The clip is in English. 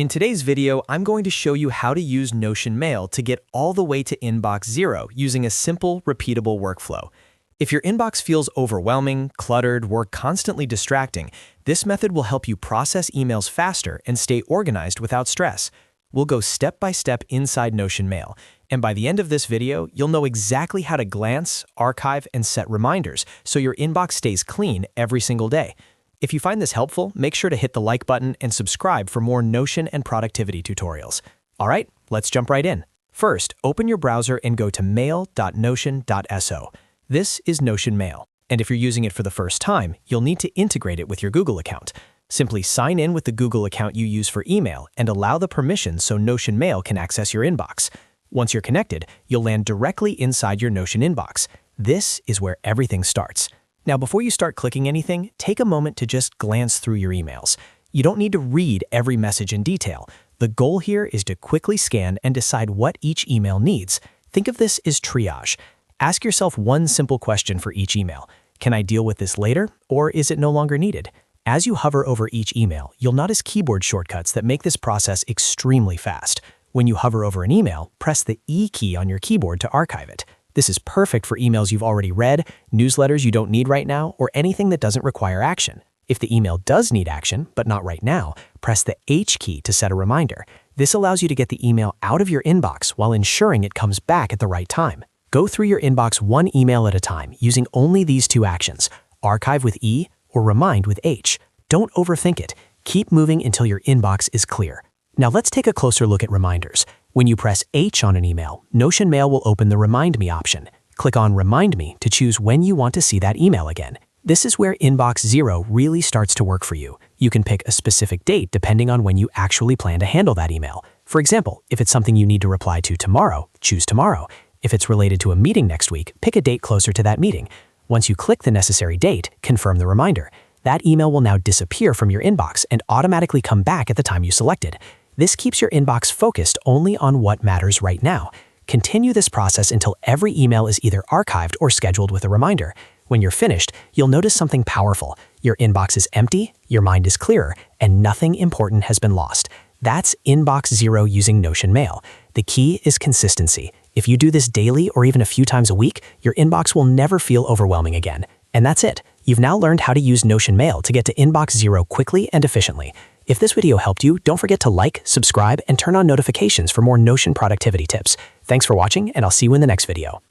In today's video, I'm going to show you how to use Notion Mail to get all the way to inbox zero using a simple, repeatable workflow. If your inbox feels overwhelming, cluttered, or constantly distracting, this method will help you process emails faster and stay organized without stress. We'll go step by step inside Notion Mail, and by the end of this video, you'll know exactly how to glance, archive, and set reminders so your inbox stays clean every single day. If you find this helpful, make sure to hit the like button and subscribe for more Notion and productivity tutorials. All right, let's jump right in. First, open your browser and go to mail.notion.so. This is Notion Mail, and if you're using it for the first time, you'll need to integrate it with your Google account. Simply sign in with the Google account you use for email and allow the permissions so Notion Mail can access your inbox. Once you're connected, you'll land directly inside your Notion inbox. This is where everything starts. Now, before you start clicking anything, take a moment to just glance through your emails. You don't need to read every message in detail. The goal here is to quickly scan and decide what each email needs. Think of this as triage. Ask yourself one simple question for each email. Can I deal with this later, or is it no longer needed? As you hover over each email, you'll notice keyboard shortcuts that make this process extremely fast. When you hover over an email, press the E key on your keyboard to archive it. This is perfect for emails you've already read, newsletters you don't need right now, or anything that doesn't require action. If the email does need action, but not right now, press the H key to set a reminder. This allows you to get the email out of your inbox while ensuring it comes back at the right time. Go through your inbox one email at a time using only these two actions, archive with E or remind with H. Don't overthink it. Keep moving until your inbox is clear. Now let's take a closer look at reminders. When you press H on an email, Notion Mail will open the Remind Me option. Click on Remind Me to choose when you want to see that email again. This is where inbox zero really starts to work for you. You can pick a specific date depending on when you actually plan to handle that email. For example, if it's something you need to reply to tomorrow, choose tomorrow. If it's related to a meeting next week, pick a date closer to that meeting. Once you click the necessary date, confirm the reminder. That email will now disappear from your inbox and automatically come back at the time you selected. This keeps your inbox focused only on what matters right now. Continue this process until every email is either archived or scheduled with a reminder. When you're finished, you'll notice something powerful. Your inbox is empty, your mind is clearer, and nothing important has been lost. That's inbox zero using Notion Mail. The key is consistency. If you do this daily or even a few times a week, your inbox will never feel overwhelming again. And that's it. You've now learned how to use Notion Mail to get to inbox zero quickly and efficiently. If this video helped you, don't forget to like, subscribe, and turn on notifications for more Notion productivity tips. Thanks for watching, and I'll see you in the next video.